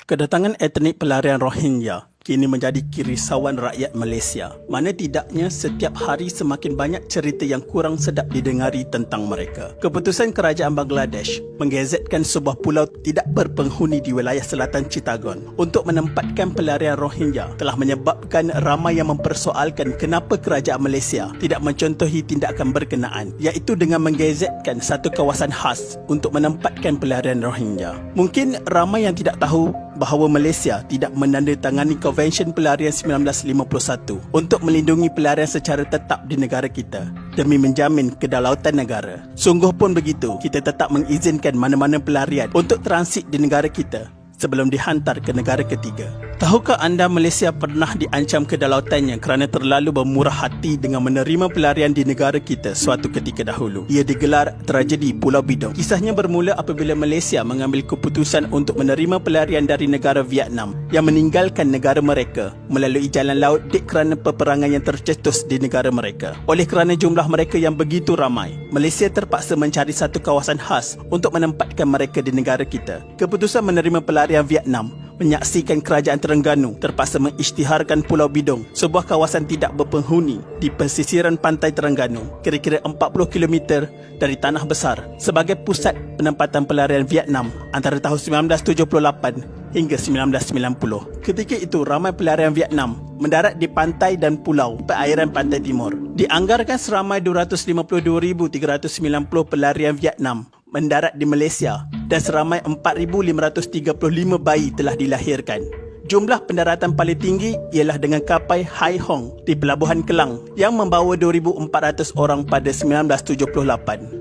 Kedatangan etnik pelarian Rohingya kini menjadi kerisauan rakyat Malaysia. Mana tidaknya setiap hari semakin banyak cerita yang kurang sedap didengari tentang mereka. Keputusan kerajaan Bangladesh menggazetkan sebuah pulau tidak berpenghuni di wilayah selatan Chittagong untuk menempatkan pelarian Rohingya telah menyebabkan ramai yang mempersoalkan kenapa kerajaan Malaysia tidak mencontohi tindakan berkenaan, iaitu dengan menggazetkan satu kawasan khas untuk menempatkan pelarian Rohingya. Mungkin ramai yang tidak tahu bahawa Malaysia tidak menandatangani Konvensyen Pelarian 1951 untuk melindungi pelarian secara tetap di negara kita demi menjamin kedaulatan negara. Sungguh pun begitu, kita tetap mengizinkan mana-mana pelarian untuk transit di negara kita sebelum dihantar ke negara ketiga. Tahukah anda Malaysia pernah diancam kedaulatannya kerana terlalu bermurah hati dengan menerima pelarian di negara kita suatu ketika dahulu? Ia digelar tragedi Pulau Bidong. Kisahnya bermula apabila Malaysia mengambil keputusan untuk menerima pelarian dari negara Vietnam yang meninggalkan negara mereka melalui jalan laut kerana peperangan yang tercetus di negara mereka. Oleh kerana jumlah mereka yang begitu ramai, Malaysia terpaksa mencari satu kawasan khas untuk menempatkan mereka di negara kita. Keputusan menerima pelarian Vietnam menyaksikan kerajaan Terengganu terpaksa mengisytiharkan Pulau Bidong, sebuah kawasan tidak berpenghuni di pesisiran pantai Terengganu, kira-kira 40 km dari Tanah Besar, sebagai pusat penempatan pelarian Vietnam antara tahun 1978 hingga 1990. Ketika itu, ramai pelarian Vietnam mendarat di pantai dan pulau perairan pantai timur. Dianggarkan seramai 252,390 pelarian Vietnam mendarat di Malaysia dan seramai 4,535 bayi telah dilahirkan. Jumlah pendaratan paling tinggi ialah dengan kapal Hai Hong di Pelabuhan Kelang yang membawa 2,400 orang pada 1978.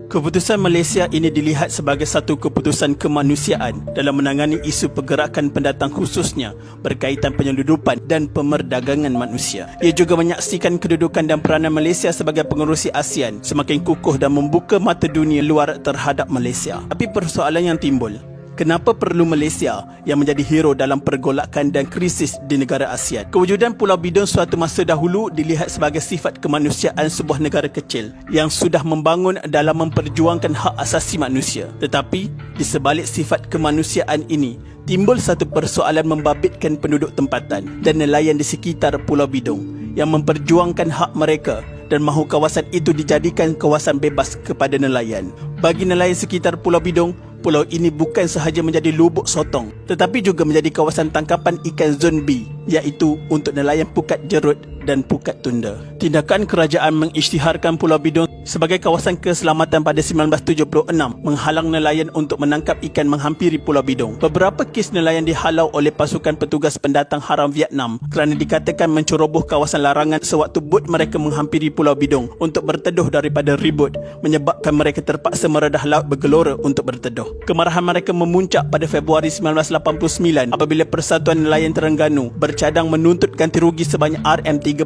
Keputusan Malaysia ini dilihat sebagai satu keputusan kemanusiaan dalam menangani isu pergerakan pendatang, khususnya berkaitan penyeludupan dan pemerdagangan manusia. Ia juga menyaksikan kedudukan dan peranan Malaysia sebagai pengerusi ASEAN semakin kukuh dan membuka mata dunia luar terhadap Malaysia. Tapi persoalan yang timbul, kenapa perlu Malaysia yang menjadi hero dalam pergolakan dan krisis di negara ASEAN? Kewujudan Pulau Bidong suatu masa dahulu dilihat sebagai sifat kemanusiaan sebuah negara kecil yang sudah membangun dalam memperjuangkan hak asasi manusia. Tetapi di sebalik sifat kemanusiaan ini, timbul satu persoalan membabitkan penduduk tempatan dan nelayan di sekitar Pulau Bidong yang memperjuangkan hak mereka dan mahu kawasan itu dijadikan kawasan bebas kepada nelayan. Bagi nelayan sekitar Pulau Bidong, pulau ini bukan sahaja menjadi lubuk sotong, tetapi juga menjadi kawasan tangkapan ikan Zon B, iaitu untuk nelayan pukat jerut dan pukat tunda. Tindakan kerajaan mengisytiharkan Pulau Bidong sebagai kawasan keselamatan pada 1976 menghalang nelayan untuk menangkap ikan menghampiri Pulau Bidong. Beberapa kes nelayan dihalau oleh pasukan petugas pendatang haram Vietnam kerana dikatakan menceroboh kawasan larangan sewaktu bot mereka menghampiri Pulau Bidong untuk berteduh daripada ribut, menyebabkan mereka terpaksa meredah laut bergelora untuk berteduh. Kemarahan mereka memuncak pada Februari 1989 apabila Persatuan Nelayan Terengganu bercadang menuntut ganti rugi sebanyak RM36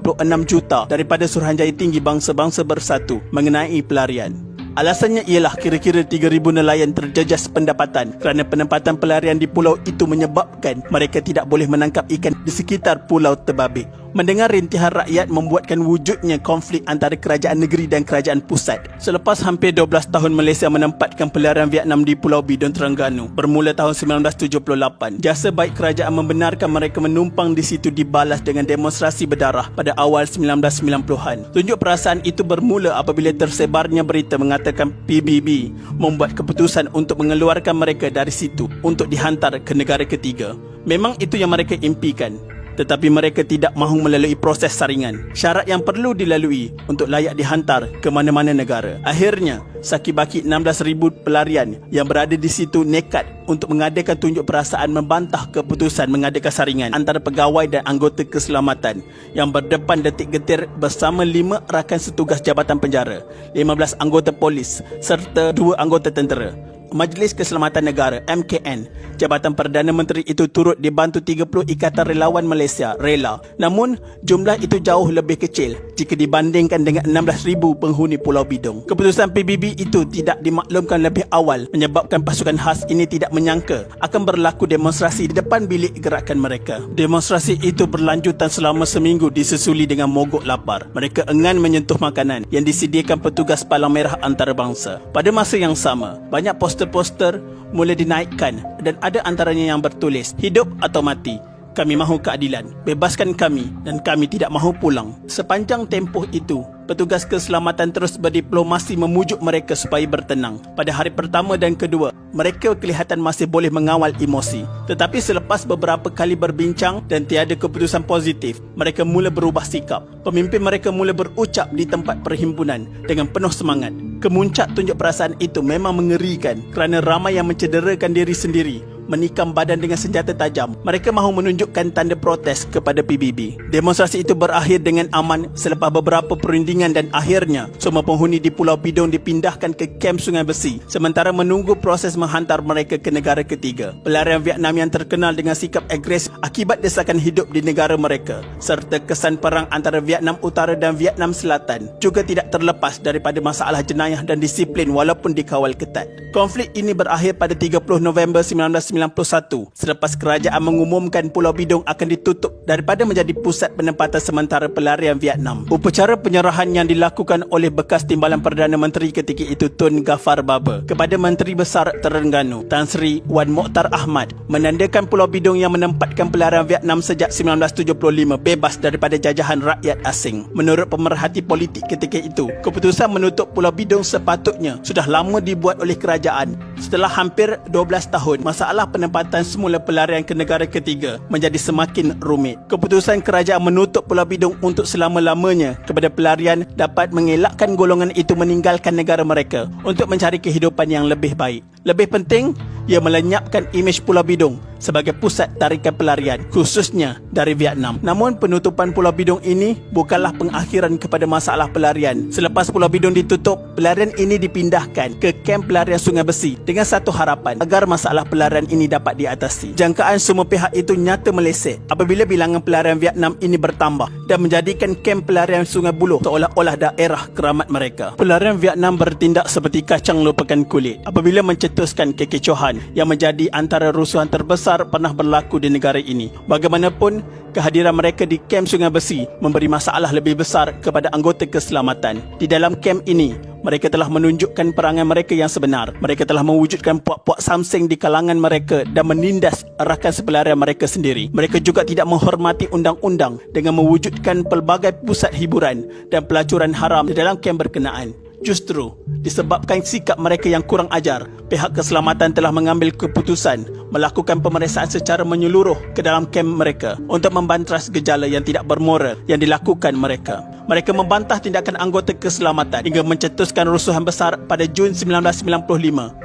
juta daripada Suruhanjaya Tinggi Bangsa-Bangsa Bersatu mengenai pelarian. Alasannya ialah kira-kira 3,000 nelayan terjejas pendapatan kerana penempatan pelarian di pulau itu menyebabkan mereka tidak boleh menangkap ikan di sekitar Pulau Terbabit. Mendengar rintihan rakyat membuatkan wujudnya konflik antara kerajaan negeri dan kerajaan pusat. Selepas hampir 12 tahun Malaysia menempatkan pelarian Vietnam di Pulau Bidong Terengganu bermula tahun 1978, jasa baik kerajaan membenarkan mereka menumpang di situ dibalas dengan demonstrasi berdarah pada awal 1990-an. Tunjuk perasaan itu bermula apabila tersebarnya berita mengatakan PBB membuat keputusan untuk mengeluarkan mereka dari situ untuk dihantar ke negara ketiga. Memang itu yang mereka impikan, tetapi mereka tidak mahu melalui proses saringan, syarat yang perlu dilalui untuk layak dihantar ke mana-mana negara. Akhirnya, sakibaki 16,000 pelarian yang berada di situ nekat untuk mengadakan tunjuk perasaan membantah keputusan mengadakan saringan antara pegawai dan anggota keselamatan yang berdepan detik getir bersama 5 rakan setugas Jabatan Penjara, 15 anggota polis serta 2 anggota tentera. Majlis Keselamatan Negara MKN, Jabatan Perdana Menteri itu turut dibantu 30 Ikatan Relawan Malaysia RELA. Namun jumlah itu jauh lebih kecil jika dibandingkan dengan 16,000 penghuni Pulau Bidong. Keputusan PBB strategi itu tidak dimaklumkan lebih awal menyebabkan pasukan khas ini tidak menyangka akan berlaku demonstrasi di depan bilik gerakan mereka. Demonstrasi itu berlanjutan selama seminggu disusuli dengan mogok lapar. Mereka enggan menyentuh makanan yang disediakan petugas Palang Merah Antarabangsa. Pada masa yang sama, banyak poster-poster mula dinaikkan dan ada antaranya yang bertulis, "Hidup atau mati. Kami mahu keadilan. Bebaskan kami dan kami tidak mahu pulang." Sepanjang tempoh itu, petugas keselamatan terus berdiplomasi memujuk mereka supaya bertenang. Pada hari pertama dan kedua, mereka kelihatan masih boleh mengawal emosi. Tetapi selepas beberapa kali berbincang dan tiada keputusan positif, mereka mula berubah sikap. Pemimpin mereka mula berucap di tempat perhimpunan dengan penuh semangat. Kemuncak tunjuk perasaan itu memang mengerikan kerana ramai yang mencederakan diri sendiri, menikam badan dengan senjata tajam. Mereka mahu menunjukkan tanda protes kepada PBB. Demonstrasi itu berakhir dengan aman selepas beberapa perundingan dan akhirnya semua penghuni di Pulau Bidong dipindahkan ke kamp Sungai Besi sementara menunggu proses menghantar mereka ke negara ketiga. Pelarian Vietnam yang terkenal dengan sikap agresif akibat desakan hidup di negara mereka serta kesan perang antara Vietnam Utara dan Vietnam Selatan juga tidak terlepas daripada masalah jenayah dan disiplin walaupun dikawal ketat. Konflik ini berakhir pada 30 November 1991 selepas kerajaan mengumumkan Pulau Bidong akan ditutup daripada menjadi pusat penempatan sementara pelarian Vietnam. Upacara penyerahan yang dilakukan oleh bekas Timbalan Perdana Menteri ketika itu Tun Ghaffar Baba kepada Menteri Besar Terengganu Tan Sri Wan Mokhtar Ahmad menandakan Pulau Bidong yang menempatkan pelarian Vietnam sejak 1975 bebas daripada jajahan rakyat asing. Menurut pemerhati politik ketika itu, keputusan menutup Pulau Bidong sepatutnya sudah lama dibuat oleh kerajaan. Setelah hampir 12 tahun, masalah penempatan semula pelarian ke negara ketiga menjadi semakin rumit. Keputusan kerajaan menutup Pulau Bidong untuk selama-lamanya kepada pelarian dapat mengelakkan golongan itu meninggalkan negara mereka untuk mencari kehidupan yang lebih baik. Lebih penting, ia melenyapkan imej Pulau Bidong sebagai pusat tarikan pelarian, khususnya dari Vietnam. Namun penutupan Pulau Bidong ini bukanlah pengakhiran kepada masalah pelarian. Selepas Pulau Bidong ditutup, pelarian ini dipindahkan ke kamp pelarian Sungai Besi dengan satu harapan agar masalah pelarian ini dapat diatasi. Jangkaan semua pihak itu nyata meleset apabila bilangan pelarian Vietnam ini bertambah dan menjadikan kamp pelarian Sungai Buloh seolah-olah daerah keramat mereka. Pelarian Vietnam bertindak seperti kacang lupakan kulit apabila mencetuskan kekecohan yang menjadi antara rusuhan terbesar pernah berlaku di negara ini. Bagaimanapun, kehadiran mereka di kamp Sungai Besi memberi masalah lebih besar kepada anggota keselamatan. Di dalam kamp ini, mereka telah menunjukkan perangai mereka yang sebenar. Mereka telah mewujudkan puak-puak samseng di kalangan mereka dan menindas rakan sepelarian mereka sendiri. Mereka juga tidak menghormati undang-undang dengan mewujudkan pelbagai pusat hiburan dan pelacuran haram di dalam kamp berkenaan. Justru, disebabkan sikap mereka yang kurang ajar, pihak keselamatan telah mengambil keputusan melakukan pemeriksaan secara menyeluruh ke dalam kamp mereka untuk membantras gejala yang tidak bermoral yang dilakukan mereka. Mereka membantah tindakan anggota keselamatan hingga mencetuskan rusuhan besar pada Jun 1995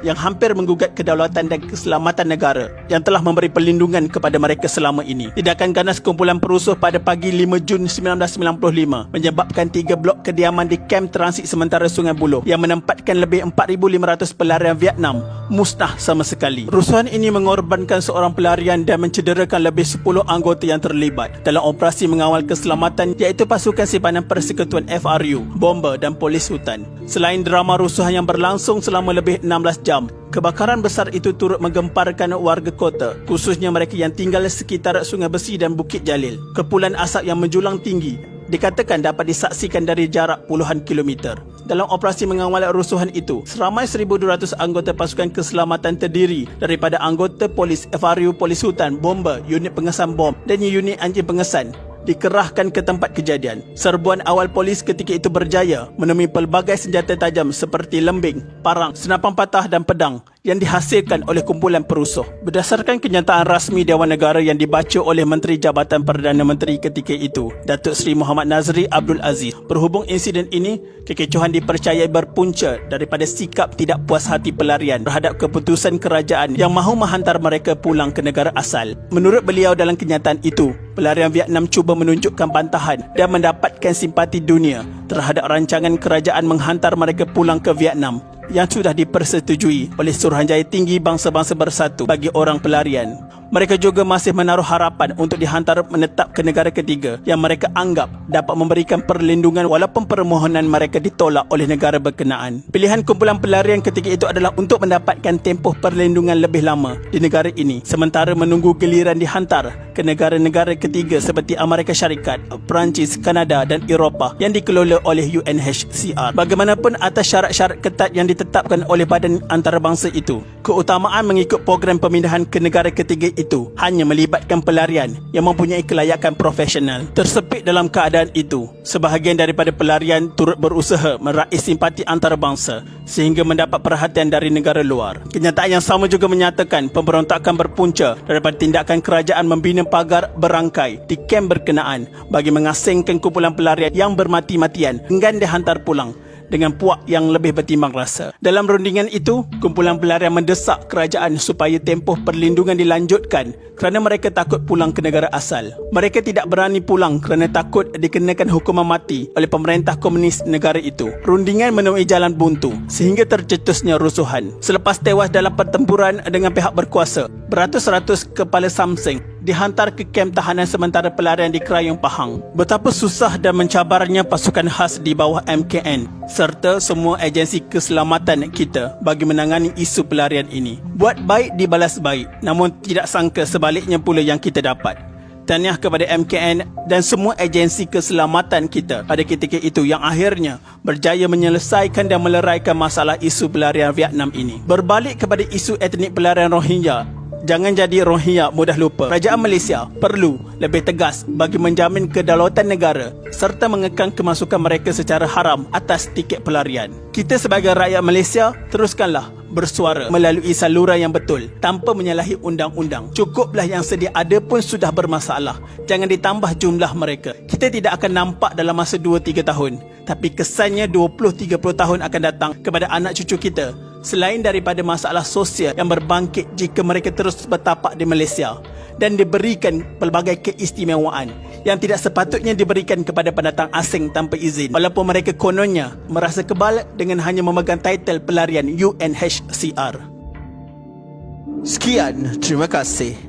yang hampir menggugat kedaulatan dan keselamatan negara yang telah memberi perlindungan kepada mereka selama ini. Tindakan ganas kumpulan perusuh pada pagi 5 Jun 1995 menyebabkan 3 blok kediaman di kamp transit sementara Sungai Buloh yang menempatkan lebih 4,500 pelarian Vietnam musnah sama sekali. Rusuhan ini mengorbankan seorang pelarian dan mencederakan lebih 10 anggota yang terlibat dalam operasi mengawal keselamatan iaitu pasukan simpanan Persekutuan FRU, bomba dan polis hutan. Selain drama rusuhan yang berlangsung selama lebih 16 jam, kebakaran besar itu turut menggemparkan warga kota, khususnya mereka yang tinggal sekitar Sungai Besi dan Bukit Jalil. Kepulan asap yang menjulang tinggi dikatakan dapat disaksikan dari jarak puluhan kilometer. Dalam operasi mengawal rusuhan itu, seramai 1,200 anggota pasukan keselamatan terdiri daripada anggota polis FRU, polis hutan, bomba, unit pengesan bom dan unit anjing pengesan dikerahkan ke tempat kejadian. Serbuan awal polis ketika itu berjaya menemui pelbagai senjata tajam seperti lembing, parang, senapan patah dan pedang yang dihasilkan oleh kumpulan perusuh. Berdasarkan kenyataan rasmi Dewan Negara yang dibaca oleh Menteri Jabatan Perdana Menteri ketika itu, Datuk Seri Muhammad Nazri Abdul Aziz, berhubung insiden ini, kekecohan dipercayai berpunca daripada sikap tidak puas hati pelarian terhadap keputusan kerajaan yang mahu menghantar mereka pulang ke negara asal. Menurut beliau dalam kenyataan itu, pelarian Vietnam cuba menunjukkan bantahan dan mendapatkan simpati dunia terhadap rancangan kerajaan menghantar mereka pulang ke Vietnam yang sudah dipersetujui oleh Suruhanjaya Tinggi Bangsa-Bangsa Bersatu bagi orang pelarian. Mereka juga masih menaruh harapan untuk dihantar menetap ke negara ketiga yang mereka anggap dapat memberikan perlindungan walaupun permohonan mereka ditolak oleh negara berkenaan. Pilihan kumpulan pelarian ketika itu adalah untuk mendapatkan tempoh perlindungan lebih lama di negara ini sementara menunggu giliran dihantar ke negara-negara ketiga seperti Amerika Syarikat, Perancis, Kanada dan Eropah yang dikelola oleh UNHCR. Bagaimanapun atas syarat-syarat ketat yang ditetapkan oleh badan antarabangsa itu, keutamaan mengikut program pemindahan ke negara ketiga itu hanya melibatkan pelarian yang mempunyai kelayakan profesional. Tersepit dalam keadaan itu, sebahagian daripada pelarian turut berusaha meraih simpati antarabangsa sehingga mendapat perhatian dari negara luar. Kenyataan yang sama juga menyatakan pemberontakan berpunca daripada tindakan kerajaan membina pagar berangkai di kem berkenaan bagi mengasingkan kumpulan pelarian yang bermati-matian enggan dihantar pulang dengan puak yang lebih bertimbang rasa. Dalam rundingan itu, kumpulan pelarian mendesak kerajaan supaya tempoh perlindungan dilanjutkan kerana mereka takut pulang ke negara asal. Mereka tidak berani pulang kerana takut dikenakan hukuman mati oleh pemerintah komunis negara itu. Rundingan menemui jalan buntu sehingga tercetusnya rusuhan. Selepas tewas dalam pertempuran dengan pihak berkuasa, beratus-ratus kepala samseng dihantar ke kem tahanan sementara pelarian di Krayong Pahang. Betapa susah dan mencabarnya pasukan khas di bawah MKN serta semua agensi keselamatan kita bagi menangani isu pelarian ini. Buat baik dibalas baik, namun tidak sangka sebaliknya pula yang kita dapat. Tahniah kepada MKN dan semua agensi keselamatan kita pada ketika itu yang akhirnya berjaya menyelesaikan dan meleraikan masalah isu pelarian Vietnam ini. Berbalik kepada isu etnik pelarian Rohingya, jangan jadi Rohingya mudah lupa. Kerajaan Malaysia perlu lebih tegas bagi menjamin kedaulatan negara serta mengekang kemasukan mereka secara haram atas tiket pelarian. Kita sebagai rakyat Malaysia teruskanlah bersuara melalui saluran yang betul tanpa menyalahi undang-undang. Cukuplah yang sedia ada pun sudah bermasalah. Jangan ditambah jumlah mereka. Kita tidak akan nampak dalam masa 2-3 tahun, tapi kesannya 20-30 tahun akan datang kepada anak cucu kita. Selain daripada masalah sosial yang berbangkit jika mereka terus bertapak di Malaysia dan diberikan pelbagai keistimewaan yang tidak sepatutnya diberikan kepada pendatang asing tanpa izin, walaupun mereka kononnya merasa kebal dengan hanya memegang title pelarian UNHCR. Sekian, terima kasih.